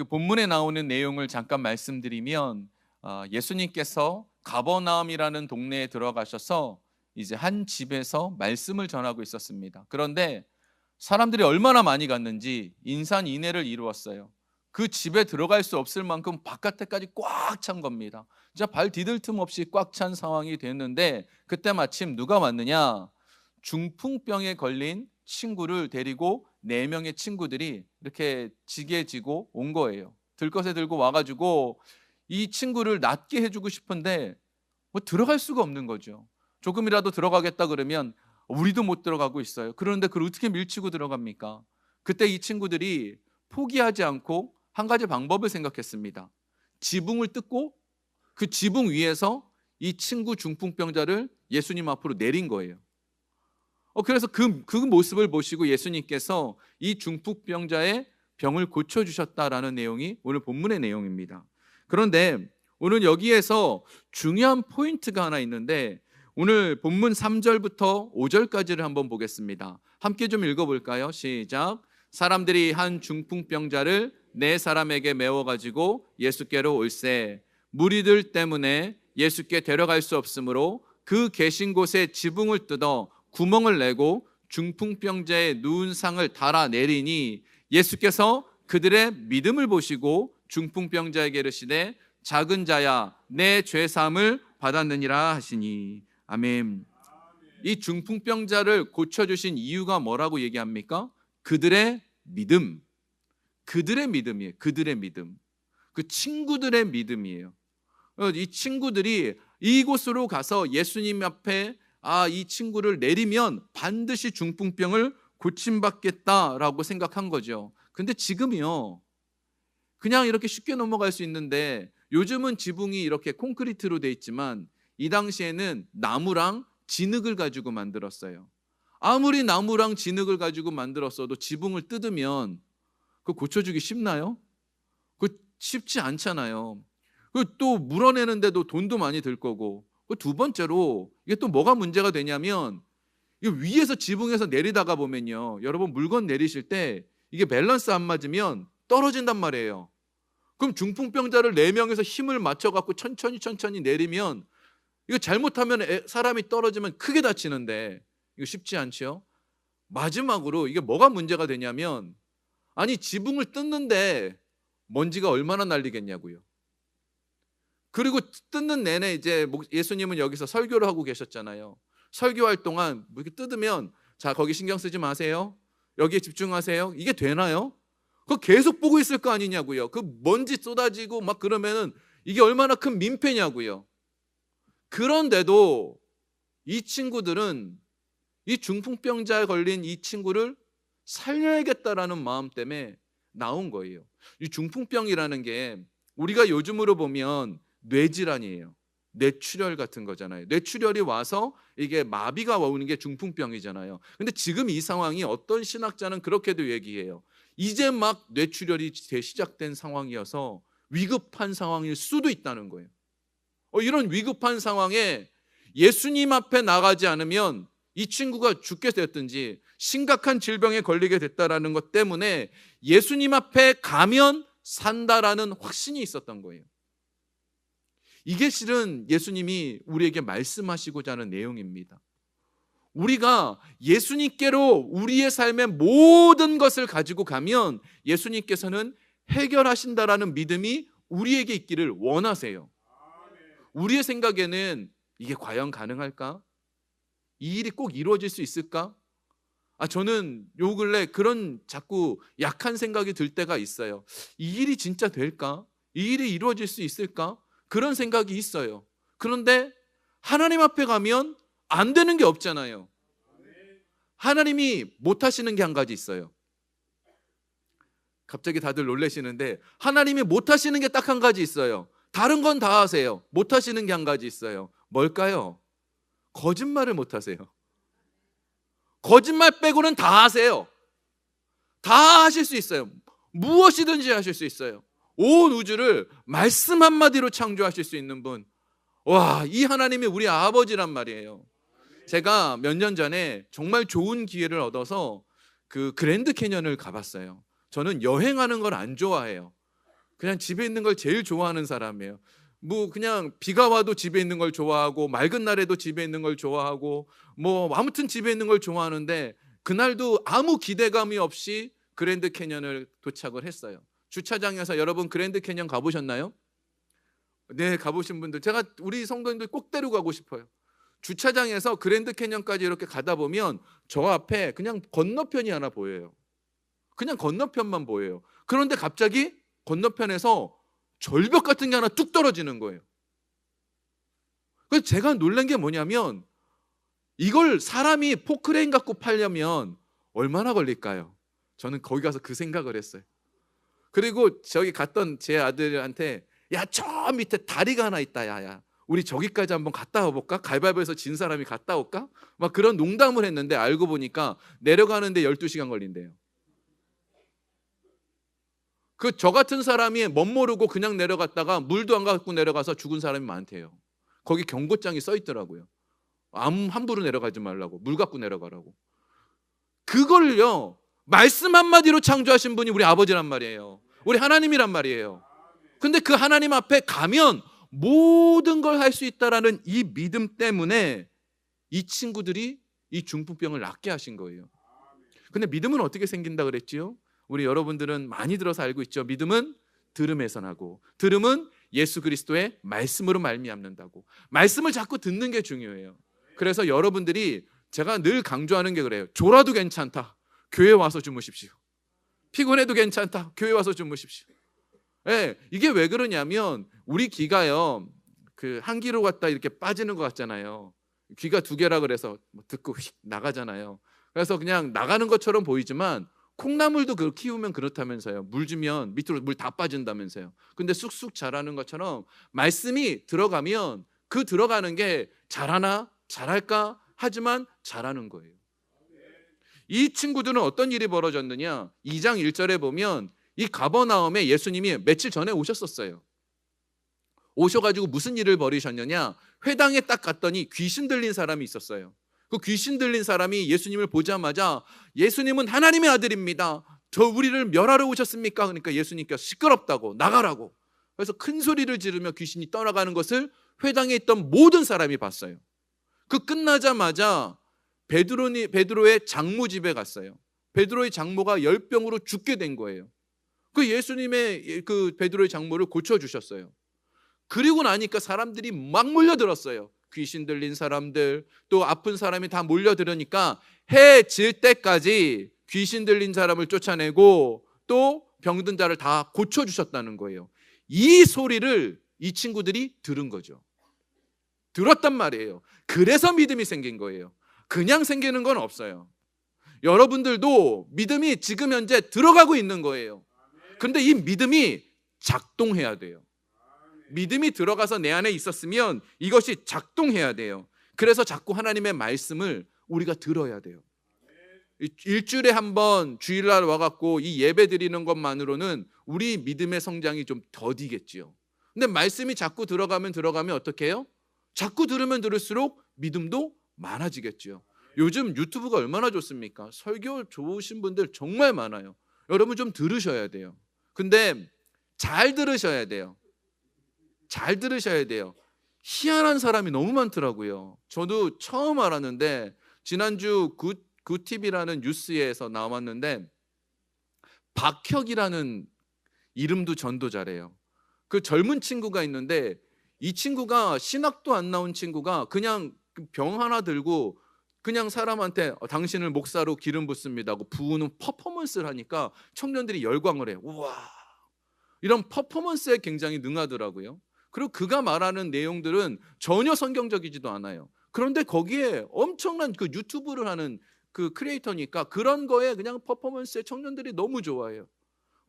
본문에 나오는 내용을 잠깐 말씀드리면 예수님께서 가버나움이라는 동네에 들어가셔서 이제 한 집에서 말씀을 전하고 있었습니다. 그런데 사람들이 얼마나 많이 갔는지 인산인해를 이루었어요. 그 집에 들어갈 수 없을 만큼 바깥에까지 꽉 찬 겁니다. 진짜 발 디딜 틈 없이 꽉 찬 상황이 됐는데 그때 마침 누가 왔느냐? 중풍병에 걸린 친구를 데리고 4명의 친구들이 이렇게 지게 지고 온 거예요. 들것에 들고 와가지고 이 친구를 낫게 해주고 싶은데 뭐 들어갈 수가 없는 거죠. 조금이라도 들어가겠다 그러면 우리도 못 들어가고 있어요. 그런데 그걸 어떻게 밀치고 들어갑니까? 그때 이 친구들이 포기하지 않고 한 가지 방법을 생각했습니다. 지붕을 뜯고 그 지붕 위에서 이 친구 중풍병자를 예수님 앞으로 내린 거예요. 그래서 그 모습을 보시고 예수님께서 이 중풍병자의 병을 고쳐주셨다라는 내용이 오늘 본문의 내용입니다. 그런데 오늘 여기에서 중요한 포인트가 하나 있는데 오늘 본문 3절부터 5절까지를 한번 보겠습니다. 함께 좀 읽어볼까요? 시작. 사람들이 한 중풍병자를 4사람에게 메워가지고 예수께로 올세 무리들 때문에 예수께 데려갈 수 없으므로 그 계신 곳에 지붕을 뜯어 구멍을 내고 중풍병자의 누운 상을 달아내리니 예수께서 그들의 믿음을 보시고 중풍병자에게 이르시되 작은 자야 내 죄사함을 받았느니라 하시니. 아멘. 이 중풍병자를 고쳐주신 이유가 뭐라고 얘기합니까? 그들의 믿음. 그들의 믿음이에요. 그들의 믿음. 그 친구들의 믿음이에요. 이 친구들이 이곳으로 가서 예수님 앞에 이 친구를 내리면 반드시 중풍병을 고침받겠다라고 생각한 거죠. 근데 지금이요, 그냥 이렇게 쉽게 넘어갈 수 있는데 요즘은 지붕이 이렇게 콘크리트로 돼 있지만 이 당시에는 나무랑 진흙을 가지고 만들었어요. 아무리 나무랑 진흙을 가지고 만들었어도 지붕을 뜯으면 그거 고쳐주기 쉽나요? 그거 쉽지 않잖아요. 또 물어내는데도 돈도 많이 들 거고. 두 번째로 이게 또 뭐가 문제가 되냐면 이게 위에서 지붕에서 내리다가 보면요, 여러분 물건 내리실 때 이게 밸런스 안 맞으면 떨어진단 말이에요. 그럼 중풍병자를 4명에서 힘을 맞춰갖고 천천히 내리면 이거 잘못하면 사람이 떨어지면 크게 다치는데 이거 쉽지 않죠. 마지막으로 이게 뭐가 문제가 되냐면 아니 지붕을 뜯는데 먼지가 얼마나 날리겠냐고요. 그리고 뜯는 내내 이제 예수님은 여기서 설교를 하고 계셨잖아요. 설교할 동안 이렇게 뜯으면 자 거기 신경 쓰지 마세요. 여기에 집중하세요. 이게 되나요? 그거 계속 보고 있을 거 아니냐고요. 그 먼지 쏟아지고 막 그러면은 이게 얼마나 큰 민폐냐고요. 그런데도 이 친구들은 이 중풍병자에 걸린 이 친구를 살려야겠다라는 마음 때문에 나온 거예요. 이 중풍병이라는 게 우리가 요즘으로 보면 뇌질환이에요. 뇌출혈 같은 거잖아요. 뇌출혈이 와서 이게 마비가 오는 게 중풍병이잖아요. 근데 지금 이 상황이 어떤 신학자는 그렇게도 얘기해요. 이제 막 뇌출혈이 시작된 상황이어서 위급한 상황일 수도 있다는 거예요. 이런 위급한 상황에 예수님 앞에 나가지 않으면 이 친구가 죽게 됐든지 심각한 질병에 걸리게 됐다라는 것 때문에 예수님 앞에 가면 산다라는 확신이 있었던 거예요. 이게 실은 예수님이 우리에게 말씀하시고자 하는 내용입니다. 우리가 예수님께로 우리의 삶의 모든 것을 가지고 가면 예수님께서는 해결하신다라는 믿음이 우리에게 있기를 원하세요. 우리의 생각에는 이게 과연 가능할까? 이 일이 꼭 이루어질 수 있을까? 저는 요 근래 그런 자꾸 약한 생각이 들 때가 있어요. 이 일이 진짜 될까? 이 일이 이루어질 수 있을까? 그런 생각이 있어요. 그런데 하나님 앞에 가면 안 되는 게 없잖아요. 하나님이 못 하시는 게 한 가지 있어요. 갑자기 다들 놀라시는데 하나님이 못 하시는 게 딱 한 가지 있어요. 다른 건 다 하세요. 못 하시는 게 한 가지 있어요. 뭘까요? 거짓말을 못 하세요. 거짓말 빼고는 다 하세요. 다 하실 수 있어요. 무엇이든지 하실 수 있어요. 온 우주를 말씀 한마디로 창조하실 수 있는 분. 이 하나님이 우리 아버지란 말이에요. 제가 몇 년 전에 정말 좋은 기회를 얻어서 그 그랜드 캐년을 가봤어요. 저는 여행하는 걸 안 좋아해요. 그냥 집에 있는 걸 제일 좋아하는 사람이에요. 뭐 그냥 비가 와도 집에 있는 걸 좋아하고 맑은 날에도 집에 있는 걸 좋아하고 뭐 아무튼 집에 있는 걸 좋아하는데 그날도 아무 기대감이 없이 그랜드 캐년을 도착을 했어요. 주차장에서 여러분 그랜드 캐년 가보셨나요? 네, 가보신 분들 제가 우리 성도님들 꼭 데려가고 싶어요. 주차장에서 그랜드 캐년까지 이렇게 가다 보면 저 앞에 그냥 건너편이 하나 보여요. 그냥 건너편만 보여요. 그런데 갑자기 건너편에서 절벽 같은 게 하나 뚝 떨어지는 거예요. 그래서 제가 놀란 게 뭐냐면 이걸 사람이 포크레인 갖고 팔려면 얼마나 걸릴까요? 저는 거기 가서 그 생각을 했어요. 그리고 저기 갔던 제 아들한테 야, 저 밑에 다리가 하나 있다. 야야, 우리 저기까지 한번 갔다 와볼까? 가위바위보에서 진 사람이 갔다 올까? 막 그런 농담을 했는데 알고 보니까 내려가는데 12시간 걸린대요. 저 같은 사람이 멋모르고 그냥 내려갔다가 물도 안 갖고 내려가서 죽은 사람이 많대요. 거기 경고장이 써 있더라고요. 함부로 내려가지 말라고, 물 갖고 내려가라고. 그걸요, 말씀 한마디로 창조하신 분이 우리 아버지란 말이에요. 우리 하나님이란 말이에요. 근데 그 하나님 앞에 가면 모든 걸 할 수 있다라는 이 믿음 때문에 이 친구들이 이 중풍병을 낫게 하신 거예요. 근데 믿음은 어떻게 생긴다 그랬지요? 우리 여러분들은 많이 들어서 알고 있죠. 믿음은 들음에서 나고 들음은 예수 그리스도의 말씀으로 말미암는다고. 말씀을 자꾸 듣는 게 중요해요. 그래서 여러분들이 제가 늘 강조하는 게 그래요. 졸아도 괜찮다, 교회 와서 주무십시오. 피곤해도 괜찮다, 교회 와서 주무십시오. 네, 이게 왜 그러냐면 우리 귀가요, 그 한 귀로 갔다 이렇게 빠지는 것 같잖아요. 귀가 두 개라 그래서 듣고 휙 나가잖아요. 그래서 그냥 나가는 것처럼 보이지만 콩나물도 그걸 키우면 그렇다면서요. 물 주면 밑으로 물 다 빠진다면서요. 근데 쑥쑥 자라는 것처럼 말씀이 들어가면 그 들어가는 게 잘하나 잘할까 하지만 잘하는 거예요. 이 친구들은 어떤 일이 벌어졌느냐? 2장 1절에 보면 이 가버나움에 예수님이 며칠 전에 오셨었어요. 오셔가지고 무슨 일을 벌이셨느냐? 회당에 딱 갔더니 귀신 들린 사람이 있었어요. 그 귀신 들린 사람이 예수님을 보자마자 예수님은 하나님의 아들입니다, 저 우리를 멸하러 오셨습니까? 그러니까 예수님께서 시끄럽다고, 나가라고. 그래서 큰 소리를 지르며 귀신이 떠나가는 것을 회당에 있던 모든 사람이 봤어요. 그 끝나자마자 베드로의 장모 집에 갔어요. 베드로의 장모가 열병으로 죽게 된 거예요. 그 예수님의 그 베드로의 장모를 고쳐주셨어요. 그리고 나니까 사람들이 막 몰려들었어요. 귀신 들린 사람들, 또 아픈 사람이 다 몰려들으니까 해 질 때까지 귀신 들린 사람을 쫓아내고 또 병든 자를 다 고쳐주셨다는 거예요. 이 소리를 이 친구들이 들은 거죠. 들었단 말이에요. 그래서 믿음이 생긴 거예요. 그냥 생기는 건 없어요. 여러분들도 믿음이 지금 현재 들어가고 있는 거예요. 그런데 이 믿음이 작동해야 돼요. 믿음이 들어가서 내 안에 있었으면 이것이 작동해야 돼요. 그래서 자꾸 하나님의 말씀을 우리가 들어야 돼요. 일주일에 한 번 주일날 와갖고 이 예배 드리는 것만으로는 우리 믿음의 성장이 좀 더디겠지요. 근데 말씀이 자꾸 들어가면 어떻게 해요? 자꾸 들으면 들을수록 믿음도 많아지겠지요. 요즘 유튜브가 얼마나 좋습니까? 설교 좋으신 분들 정말 많아요. 여러분 좀 들으셔야 돼요. 근데 잘 들으셔야 돼요. 잘 들으셔야 돼요. 희한한 사람이 너무 많더라고요. 저도 처음 알았는데 지난주 굿TV라는 뉴스에서 나왔는데 박혁이라는 이름도 전도자래요. 그 젊은 친구가 있는데 이 친구가 신학도 안 나온 친구가 그냥 병 하나 들고 그냥 사람한테 당신을 목사로 기름 붓습니다 하고 부으는 퍼포먼스를 하니까 청년들이 열광을 해요. 우와, 이런 퍼포먼스에 굉장히 능하더라고요. 그리고 그가 말하는 내용들은 전혀 성경적이지도 않아요. 그런데 거기에 엄청난 그 유튜브를 하는 그 크리에이터니까 그런 거에 그냥 퍼포먼스에 청년들이 너무 좋아해요.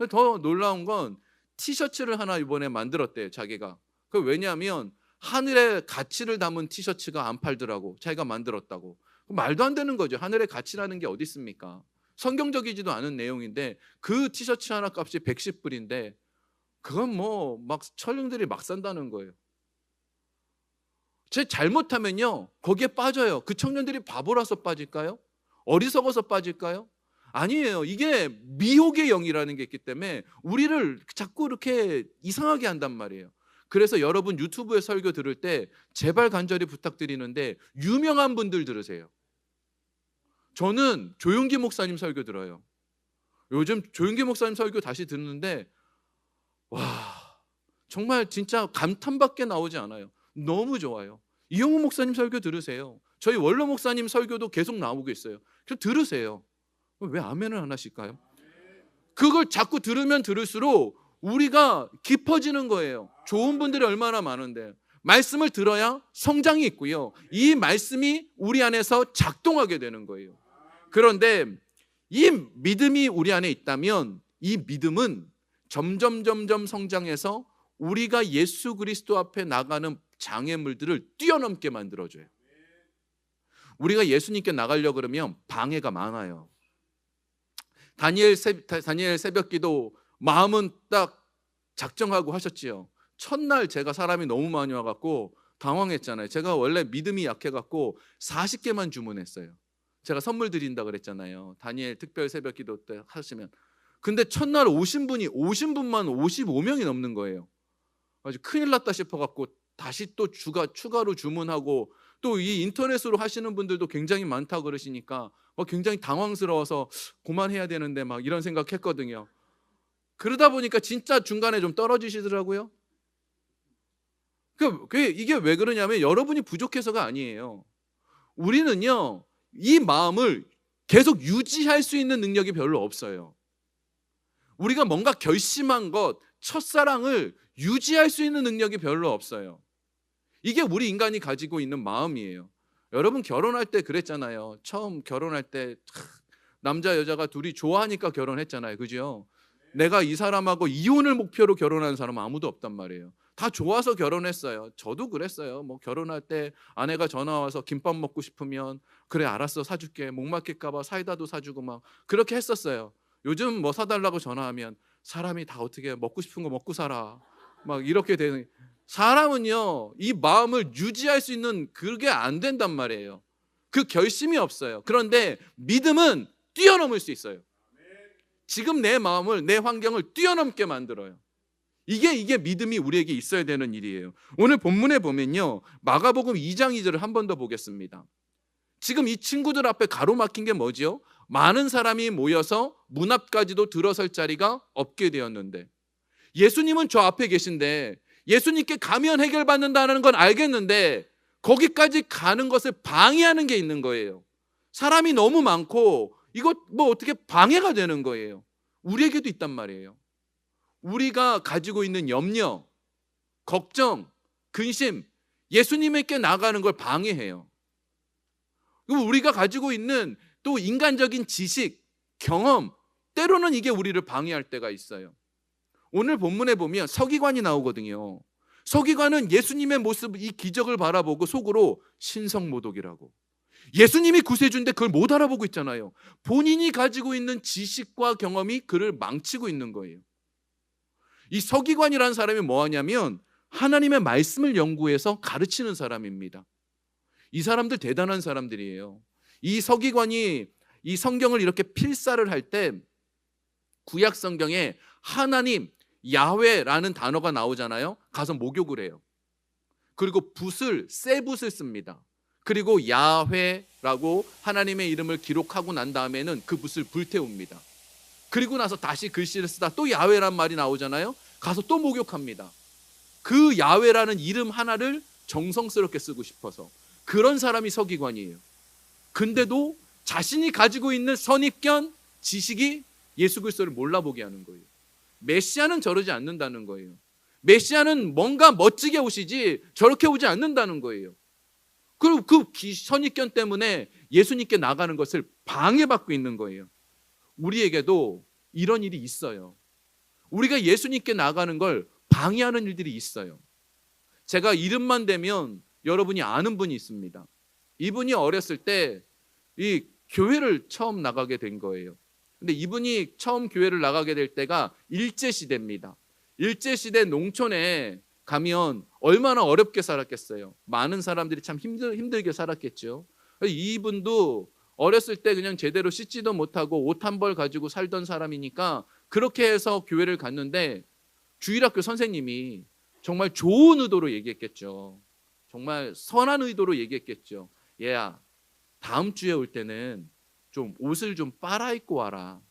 더 놀라운 건 티셔츠를 하나 이번에 만들었대요, 자기가. 그 왜냐하면 하늘의 가치를 담은 티셔츠가 안 팔더라고. 자기가 만들었다고. 말도 안 되는 거죠. 하늘의 가치라는 게 어디 있습니까? 성경적이지도 않은 내용인데 그 티셔츠 하나 값이 110불인데 그건 뭐 막 청년들이 막 산다는 거예요. 제 잘못하면요 거기에 빠져요. 그 청년들이 바보라서 빠질까요? 어리석어서 빠질까요? 아니에요. 이게 미혹의 영이라는 게 있기 때문에 우리를 자꾸 이렇게 이상하게 한단 말이에요. 그래서 여러분 유튜브에 설교 들을 때 제발 간절히 부탁드리는데 유명한 분들 들으세요. 저는 조용기 목사님 설교 들어요. 요즘 조용기 목사님 설교 다시 듣는데 와, 정말 진짜 감탄밖에 나오지 않아요. 너무 좋아요. 이용우 목사님 설교 들으세요. 저희 원로 목사님 설교도 계속 나오고 있어요. 그럼 들으세요. 왜 아멘을 안 하실까요? 그걸 자꾸 들으면 들을수록 우리가 깊어지는 거예요. 좋은 분들이 얼마나 많은데 말씀을 들어야 성장이 있고요. 이 말씀이 우리 안에서 작동하게 되는 거예요. 그런데 이 믿음이 우리 안에 있다면 이 믿음은 점점 성장해서 우리가 예수 그리스도 앞에 나가는 장애물들을 뛰어넘게 만들어줘요. 우리가 예수님께 나가려고 그러면 방해가 많아요. 다니엘 새벽기도 마음은 딱 작정하고 하셨지요. 첫날 제가 사람이 너무 많이 와갖고 당황했잖아요. 제가 원래 믿음이 약해갖고 40개만 주문했어요. 제가 선물 드린다 그랬잖아요. 다니엘 특별 새벽기도 때 하시면. 근데 첫날 오신 분만 55명이 넘는 거예요. 아주 큰일 났다 싶어갖고 다시 또 추가로 주문하고 또 이 인터넷으로 하시는 분들도 굉장히 많다 그러시니까 굉장히 당황스러워서 그만해야 되는데 막 이런 생각했거든요. 그러다 보니까 진짜 중간에 좀 떨어지시더라고요. 이게 왜 그러냐면 여러분이 부족해서가 아니에요. 우리는요, 이 마음을 계속 유지할 수 있는 능력이 별로 없어요. 우리가 뭔가 결심한 것, 첫사랑을 유지할 수 있는 능력이 별로 없어요. 이게 우리 인간이 가지고 있는 마음이에요. 여러분 결혼할 때 그랬잖아요. 처음 결혼할 때 남자 여자가 둘이 좋아하니까 결혼했잖아요. 그죠? 내가 이 사람하고 이혼을 목표로 결혼하는 사람은 아무도 없단 말이에요. 다 좋아서 결혼했어요. 저도 그랬어요. 뭐 결혼할 때 아내가 전화 와서 김밥 먹고 싶으면 그래 알았어 사줄게. 목 막힐까 봐 사이다도 사주고 막 그렇게 했었어요. 요즘 뭐 사달라고 전화하면 사람이 다 어떻게 먹고 싶은 거 먹고 살아 막 이렇게 되는. 사람은요 이 마음을 유지할 수 있는 그게 안 된단 말이에요. 그 결심이 없어요. 그런데 믿음은 뛰어넘을 수 있어요. 지금 내 마음을 내 환경을 뛰어넘게 만들어요. 이게 믿음이 우리에게 있어야 되는 일이에요. 오늘 본문에 보면요 마가복음 2장 2절을 한 번 더 보겠습니다. 지금 이 친구들 앞에 가로막힌 게 뭐지요? 많은 사람이 모여서 문 앞까지도 들어설 자리가 없게 되었는데 예수님은 저 앞에 계신데 예수님께 가면 해결받는다는 건 알겠는데 거기까지 가는 것을 방해하는 게 있는 거예요. 사람이 너무 많고 이거 뭐 어떻게 방해가 되는 거예요. 우리에게도 있단 말이에요. 우리가 가지고 있는 염려, 걱정, 근심, 예수님에게 나가는 걸 방해해요. 그리고 우리가 가지고 있는 또 인간적인 지식, 경험, 때로는 이게 우리를 방해할 때가 있어요. 오늘 본문에 보면 서기관이 나오거든요. 서기관은 예수님의 모습, 이 기적을 바라보고 속으로 신성모독이라고. 예수님이 구세주인데 그걸 못 알아보고 있잖아요. 본인이 가지고 있는 지식과 경험이 그를 망치고 있는 거예요. 이 서기관이라는 사람이 뭐하냐면 하나님의 말씀을 연구해서 가르치는 사람입니다. 이 사람들 대단한 사람들이에요. 이 서기관이 이 성경을 이렇게 필사를 할 때 구약 성경에 하나님, 야훼라는 단어가 나오잖아요. 가서 목욕을 해요. 그리고 새 붓을 씁니다. 그리고 야훼라고 하나님의 이름을 기록하고 난 다음에는 그 붓을 불태웁니다. 그리고 나서 다시 글씨를 쓰다 또 야훼란 말이 나오잖아요. 가서 또 목욕합니다. 그 야훼라는 이름 하나를 정성스럽게 쓰고 싶어서. 그런 사람이 서기관이에요. 근데도 자신이 가지고 있는 선입견, 지식이 예수 그리스도를 몰라보게 하는 거예요. 메시아는 저러지 않는다는 거예요. 메시아는 뭔가 멋지게 오시지 저렇게 오지 않는다는 거예요. 그리고 그 선입견 때문에 예수님께 나가는 것을 방해받고 있는 거예요. 우리에게도 이런 일이 있어요. 우리가 예수님께 나가는 걸 방해하는 일들이 있어요. 제가 이름만 대면 여러분이 아는 분이 있습니다. 이분이 어렸을 때 이 교회를 처음 나가게 된 거예요. 근데 이분이 처음 교회를 나가게 될 때가 일제시대입니다. 일제시대 농촌에 가면 얼마나 어렵게 살았겠어요. 많은 사람들이 참 힘들게 살았겠죠. 이분도 어렸을 때 그냥 제대로 씻지도 못하고 옷 한 벌 가지고 살던 사람이니까 그렇게 해서 교회를 갔는데 주일학교 선생님이 정말 좋은 의도로 얘기했겠죠. 정말 선한 의도로 얘기했겠죠. 얘야, 다음 주에 올 때는 좀 옷을 좀 빨아 입고 와라.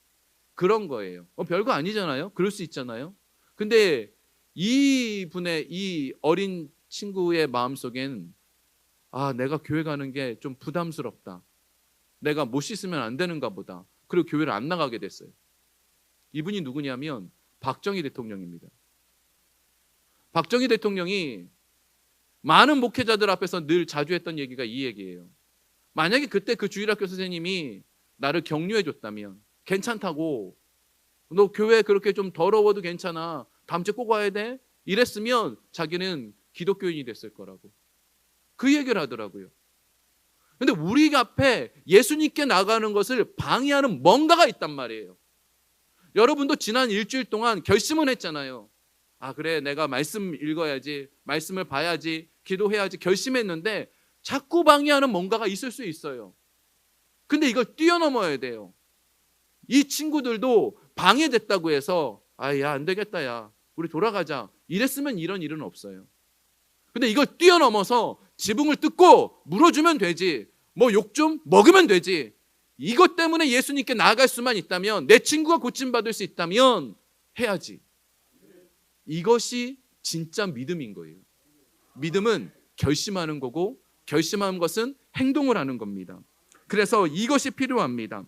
그런 거예요. 별거 아니잖아요. 그럴 수 있잖아요. 근데 이분의 이 어린 친구의 마음속엔 내가 교회 가는 게 좀 부담스럽다. 내가 못 씻으면 안 되는가 보다. 그리고 교회를 안 나가게 됐어요. 이분이 누구냐면 박정희 대통령입니다. 박정희 대통령이 많은 목회자들 앞에서 늘 자주 했던 얘기가 이 얘기예요. 만약에 그때 그 주일학교 선생님이 나를 격려해 줬다면, 괜찮다고, 너 교회 그렇게 좀 더러워도 괜찮아, 다음 주에 꼭 와야 돼, 이랬으면 자기는 기독교인이 됐을 거라고 그 얘기를 하더라고요. 근데 우리 앞에 예수님께 나가는 것을 방해하는 뭔가가 있단 말이에요. 여러분도 지난 일주일 동안 결심은 했잖아요. 그래, 내가 말씀 읽어야지, 말씀을 봐야지, 기도해야지 결심했는데 자꾸 방해하는 뭔가가 있을 수 있어요. 근데 이걸 뛰어넘어야 돼요. 이 친구들도 방해됐다고 해서 야, 안 되겠다, 야, 우리 돌아가자, 이랬으면 이런 일은 없어요. 근데 이걸 뛰어넘어서 지붕을 뜯고 물어주면 되지, 뭐 욕 좀 먹으면 되지, 이것 때문에 예수님께 나아갈 수만 있다면, 내 친구가 고침받을 수 있다면 해야지. 이것이 진짜 믿음인 거예요. 믿음은 결심하는 거고, 결심하는 것은 행동을 하는 겁니다. 그래서 이것이 필요합니다.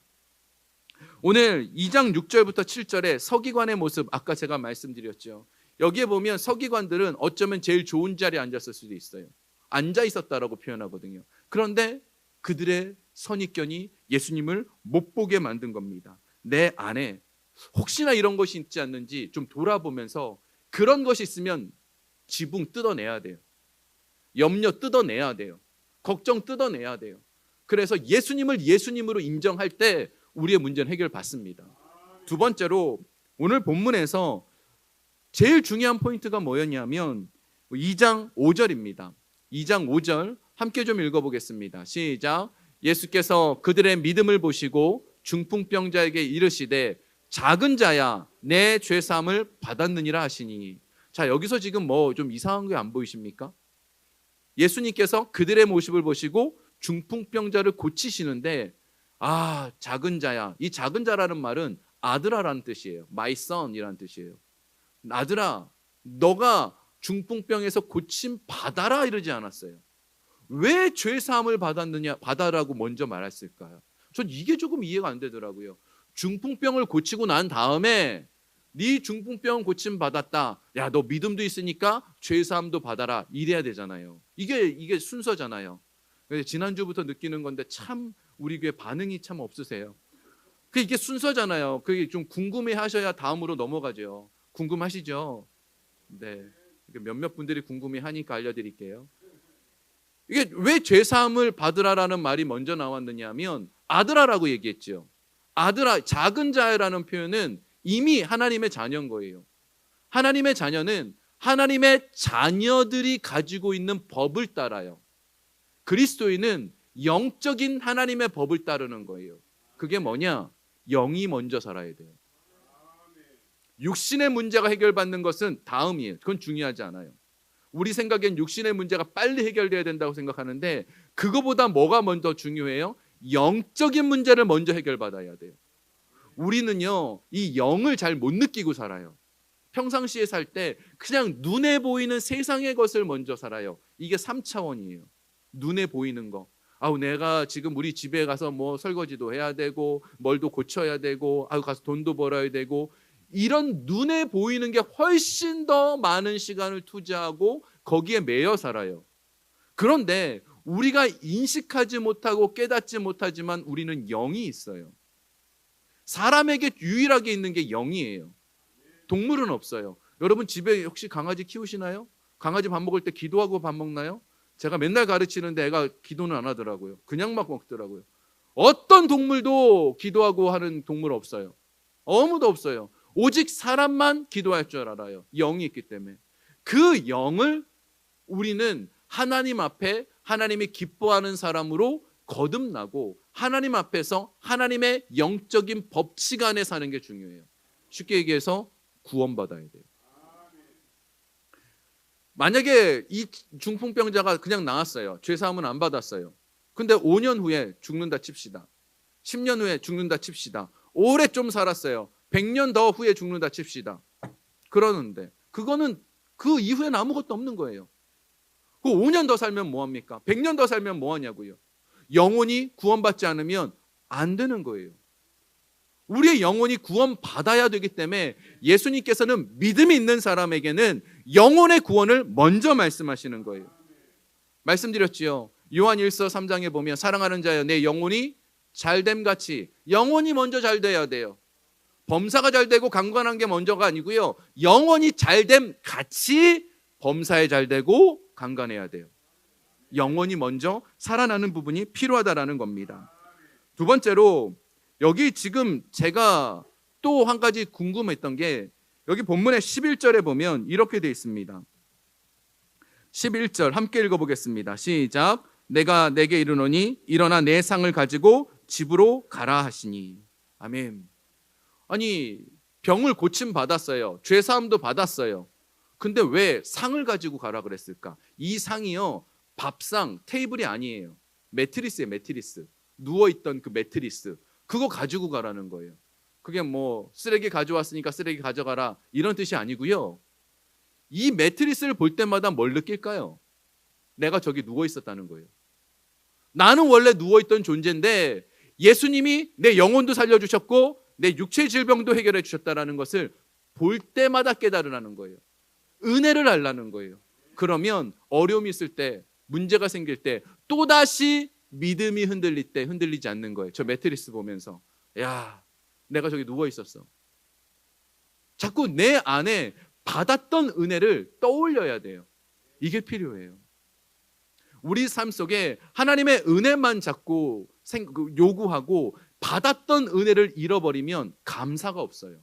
오늘 2장 6절부터 7절에 서기관의 모습, 아까 제가 말씀드렸죠. 여기에 보면 서기관들은 어쩌면 제일 좋은 자리에 앉았을 수도 있어요. 앉아 있었다라고 표현하거든요. 그런데 그들의 선입견이 예수님을 못 보게 만든 겁니다. 내 안에 혹시나 이런 것이 있지 않는지 좀 돌아보면서, 그런 것이 있으면 지붕 뜯어내야 돼요. 염려 뜯어내야 돼요. 걱정 뜯어내야 돼요. 그래서 예수님을 예수님으로 인정할 때 우리의 문제는 해결받습니다. 두 번째로 오늘 본문에서 제일 중요한 포인트가 뭐였냐면 2장 5절입니다. 2장 5절 함께 좀 읽어보겠습니다. 시작. 예수께서 그들의 믿음을 보시고 중풍병자에게 이르시되 작은 자야, 내 죄사함을 받았느니라 하시니. 자, 여기서 지금 뭐 좀 이상한 게 안 보이십니까? 예수님께서 그들의 모습을 보시고 중풍병자를 고치시는데, 작은 자야, 이 작은 자라는 말은 아들아라는 뜻이에요. My son이라는 뜻이에요. 아들아, 너가 중풍병에서 고침 받아라 이러지 않았어요. 왜 죄사함을 받았느냐, 받아라고 먼저 말했을까요? 전 이게 조금 이해가 안 되더라고요. 중풍병을 고치고 난 다음에 네 중풍병 고침 받았다, 야, 너 믿음도 있으니까 죄사함도 받아라, 이래야 되잖아요. 이게 순서잖아요. 지난주부터 느끼는 건데 참 우리 교회 반응이 참 없으세요. 이게 순서잖아요. 그게 좀 궁금해 하셔야 다음으로 넘어가죠. 궁금하시죠? 네. 몇몇 분들이 궁금해 하니까 알려드릴게요. 이게 왜 죄사함을 받으라라는 말이 먼저 나왔느냐 하면 아들아라고 얘기했죠. 아들아, 작은 자라는 표현은 이미 하나님의 자녀인 거예요. 하나님의 자녀는 하나님의 자녀들이 가지고 있는 법을 따라요. 그리스도인은 영적인 하나님의 법을 따르는 거예요. 그게 뭐냐? 영이 먼저 살아야 돼요. 육신의 문제가 해결받는 것은 다음이에요. 그건 중요하지 않아요. 우리 생각엔 육신의 문제가 빨리 해결돼야 된다고 생각하는데, 그거보다 뭐가 먼저 중요해요? 영적인 문제를 먼저 해결받아야 돼요. 우리는요, 이 영을 잘 못 느끼고 살아요. 평상시에 살 때 그냥 눈에 보이는 세상의 것을 먼저 살아요. 이게 3차원이에요. 눈에 보이는 거. 내가 지금 우리 집에 가서 뭐 설거지도 해야 되고, 뭘도 고쳐야 되고, 가서 돈도 벌어야 되고, 이런 눈에 보이는 게 훨씬 더 많은 시간을 투자하고 거기에 매여 살아요. 그런데 우리가 인식하지 못하고 깨닫지 못하지만 우리는 영이 있어요. 사람에게 유일하게 있는 게 영이에요. 동물은 없어요. 여러분 집에 혹시 강아지 키우시나요? 강아지 밥 먹을 때 기도하고 밥 먹나요? 제가 맨날 가르치는데 애가 기도는 안 하더라고요. 그냥 막 먹더라고요. 어떤 동물도 기도하고 하는 동물 없어요. 아무도 없어요. 오직 사람만 기도할 줄 알아요. 영이 있기 때문에. 그 영을 우리는 하나님 앞에 하나님이 기뻐하는 사람으로 거듭나고 하나님 앞에서 하나님의 영적인 법칙 안에 사는 게 중요해요. 쉽게 얘기해서 구원받아야 돼요. 만약에 이 중풍병자가 그냥 나았어요. 죄사함은 안 받았어요. 근데 5년 후에 죽는다 칩시다. 10년 후에 죽는다 칩시다. 오래 좀 살았어요. 100년 더 후에 죽는다 칩시다. 그러는데 그거는 그 이후에는 아무것도 없는 거예요. 그 5년 더 살면 뭐합니까? 100년 더 살면 뭐하냐고요. 영혼이 구원받지 않으면 안 되는 거예요. 우리의 영혼이 구원받아야 되기 때문에 예수님께서는 믿음이 있는 사람에게는 영혼의 구원을 먼저 말씀하시는 거예요. 말씀드렸지요. 요한 1서 3장에 보면 사랑하는 자여 내 영혼이 잘됨 같이 영혼이 먼저 잘 돼야 돼요. 범사가 잘 되고 강건한 게 먼저가 아니고요. 영혼이 잘됨 같이 범사에 잘 되고 강건해야 돼요. 영혼이 먼저 살아나는 부분이 필요하다라는 겁니다. 두 번째로 여기 지금 제가 또 한 가지 궁금했던 게 여기 본문의 11절에 보면 이렇게 되어 있습니다. 11절 함께 읽어보겠습니다. 시작. 내가 내게 이르노니 일어나 내 상을 가지고 집으로 가라 하시니. 아멘. 아니 병을 고침 받았어요. 죄사함도 받았어요. 근데 왜 상을 가지고 가라 그랬을까? 이 상이요 밥상, 테이블이 아니에요. 매트리스예요. 매트리스. 누워있던 그 매트리스. 그거 가지고 가라는 거예요. 그게 뭐 쓰레기 가져왔으니까 쓰레기 가져가라 이런 뜻이 아니고요. 이 매트리스를 볼 때마다 뭘 느낄까요? 내가 저기 누워 있었다는 거예요. 나는 원래 누워있던 존재인데 예수님이 내 영혼도 살려주셨고 내 육체의 질병도 해결해 주셨다는 것을 볼 때마다 깨달으라는 거예요. 은혜를 알라는 거예요. 그러면 어려움이 있을 때, 문제가 생길 때 또다시 믿음이 흔들릴 때 흔들리지 않는 거예요. 저 매트리스 보면서 야, 내가 저기 누워 있었어. 자꾸 내 안에 받았던 은혜를 떠올려야 돼요. 이게 필요해요. 우리 삶 속에 하나님의 은혜만 자꾸 요구하고 받았던 은혜를 잃어버리면 감사가 없어요.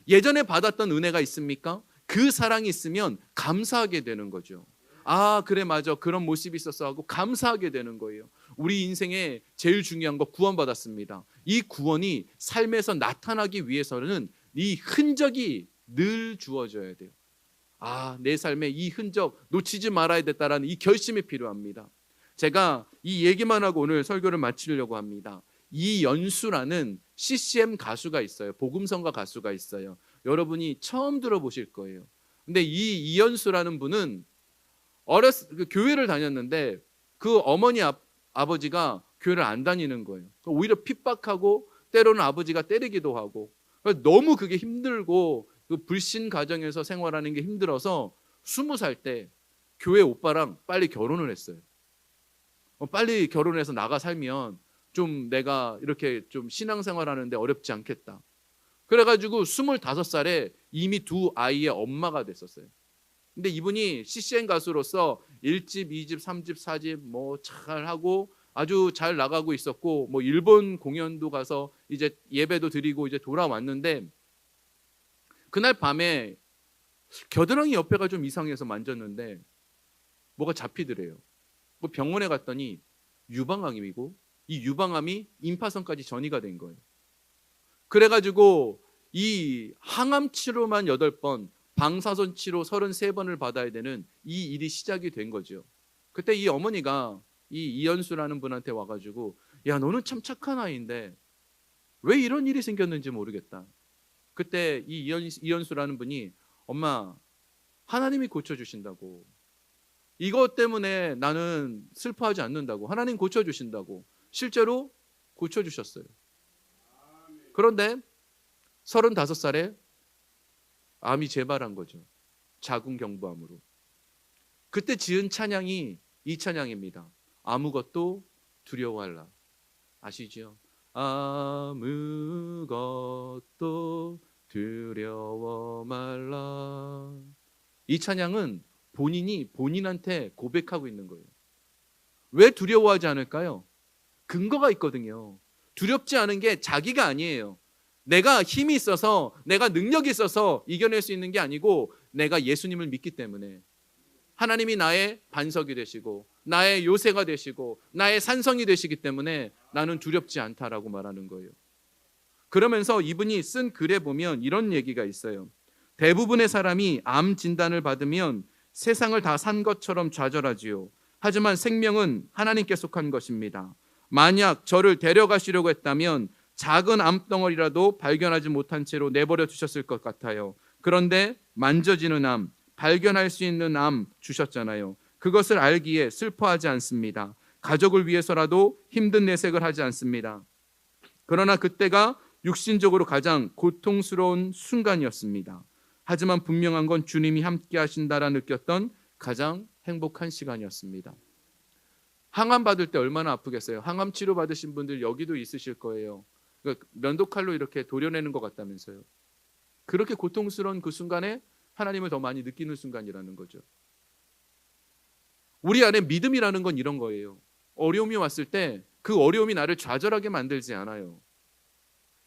예전에 받았던 은혜가 있습니까? 그 사랑이 있으면 감사하게 되는 거죠. 아, 그래 맞아. 그런 모습이 있었어 하고 감사하게 되는 거예요. 우리 인생에 제일 중요한 거 구원받았습니다. 이 구원이 삶에서 나타나기 위해서는 이 흔적이 늘 주어져야 돼요. 아, 내 삶에 이 흔적 놓치지 말아야 됐다라는 이 결심이 필요합니다. 제가 이 얘기만 하고 오늘 설교를 마치려고 합니다. 이연수라는 CCM 가수가 있어요. 복음성가 가수가 있어요. 여러분이 처음 들어보실 거예요. 근데 이 이연수라는 분은 그 교회를 다녔는데 그 어머니 아버지가 교회를 안 다니는 거예요. 오히려 핍박하고 때로는 아버지가 때리기도 하고 너무 그게 힘들고 그 불신 가정에서 생활하는 게 힘들어서 20살 때 교회 오빠랑 빨리 결혼을 했어요. 빨리 결혼해서 나가 살면 좀 내가 이렇게 좀 신앙생활하는데 어렵지 않겠다. 그래가지고 25살에 이미 두 아이의 엄마가 됐었어요. 근데 이분이 CCM 가수로서 1집, 2집, 3집, 4집 뭐 잘하고 아주 잘 나가고 있었고 뭐 일본 공연도 가서 이제 예배도 드리고 이제 돌아왔는데 그날 밤에 겨드랑이 옆에가 좀 이상해서 만졌는데 뭐가 잡히더래요. 뭐 병원에 갔더니 유방암이고 이 유방암이 임파선까지 전이가 된 거예요. 그래가지고 이 항암 치료만 8번, 방사선 치료 33번을 받아야 되는 이 일이 시작이 된 거죠. 그때 이 어머니가 이 이연수라는 분한테 와가지고 야, 너는 참 착한 아이인데 왜 이런 일이 생겼는지 모르겠다. 그때 이 이연수라는 분이 엄마, 하나님이 고쳐주신다고. 이것 때문에 나는 슬퍼하지 않는다고. 하나님 고쳐주신다고. 실제로 고쳐주셨어요. 그런데 35살에 암이 재발한 거죠. 자궁경부암으로. 그때 지은 찬양이 이 찬양입니다. 아무것도 두려워할라. 아시죠? 아무것도 두려워 말라. 이 찬양은 본인이 본인한테 고백하고 있는 거예요. 왜 두려워하지 않을까요? 근거가 있거든요. 두렵지 않은 게 자기가 아니에요. 내가 힘이 있어서, 내가 능력이 있어서 이겨낼 수 있는 게 아니고 내가 예수님을 믿기 때문에. 하나님이 나의 반석이 되시고 나의 요새가 되시고 나의 산성이 되시기 때문에 나는 두렵지 않다라고 말하는 거예요. 그러면서 이분이 쓴 글에 보면 이런 얘기가 있어요. 대부분의 사람이 암 진단을 받으면 세상을 다 산 것처럼 좌절하지요. 하지만 생명은 하나님께 속한 것입니다. 만약 저를 데려가시려고 했다면 작은 암덩어리라도 발견하지 못한 채로 내버려 두셨을 것 같아요. 그런데 만져지는 암, 발견할 수 있는 암 주셨잖아요. 그것을 알기에 슬퍼하지 않습니다. 가족을 위해서라도 힘든 내색을 하지 않습니다. 그러나 그때가 육신적으로 가장 고통스러운 순간이었습니다. 하지만 분명한 건 주님이 함께 하신다라 느꼈던 가장 행복한 시간이었습니다. 항암 받을 때 얼마나 아프겠어요. 항암 치료 받으신 분들 여기도 있으실 거예요. 그러니까 면도칼로 이렇게 도려내는 것 같다면서요. 그렇게 고통스러운 그 순간에 하나님을 더 많이 느끼는 순간이라는 거죠. 우리 안에 믿음이라는 건 이런 거예요. 어려움이 왔을 때 그 어려움이 나를 좌절하게 만들지 않아요.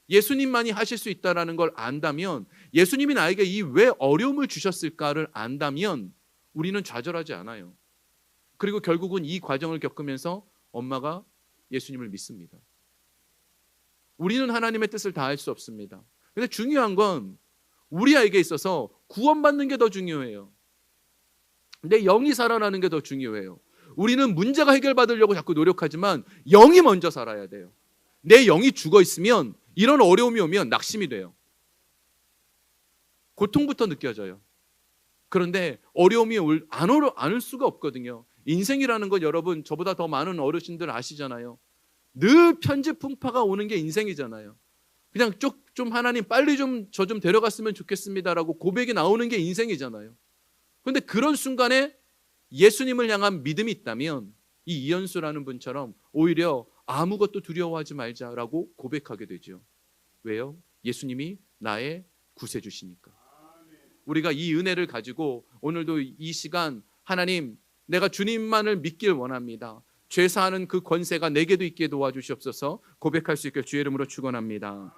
예수님만이 하실 수 있다는 걸 안다면, 예수님이 나에게 이 왜 어려움을 주셨을까를 안다면 우리는 좌절하지 않아요. 그리고 결국은 이 과정을 겪으면서 엄마가 예수님을 믿습니다. 우리는 하나님의 뜻을 다할 수 없습니다. 근데 중요한 건 우리에게 있어서 구원받는 게 더 중요해요. 내 영이 살아나는 게 더 중요해요. 우리는 문제가 해결받으려고 자꾸 노력하지만 영이 먼저 살아야 돼요. 내 영이 죽어 있으면 이런 어려움이 오면 낙심이 돼요. 고통부터 느껴져요. 그런데 어려움이 안 올 수가 없거든요. 인생이라는 건 여러분 저보다 더 많은 어르신들 아시잖아요. 늘 편지풍파가 오는 게 인생이잖아요. 그냥 좀 하나님 빨리 저 좀 데려갔으면 좋겠습니다라고 고백이 나오는 게 인생이잖아요. 그런데 그런 순간에 예수님을 향한 믿음이 있다면 이 이현수라는 분처럼 오히려 아무것도 두려워하지 말자라고 고백하게 되죠. 왜요? 예수님이 나의 구세주시니까. 우리가 이 은혜를 가지고 오늘도 이 시간 하나님 내가 주님만을 믿길 원합니다. 죄사하는 그 권세가 내게도 있게 도와주시옵소서 고백할 수 있게 주의 이름으로 축원합니다.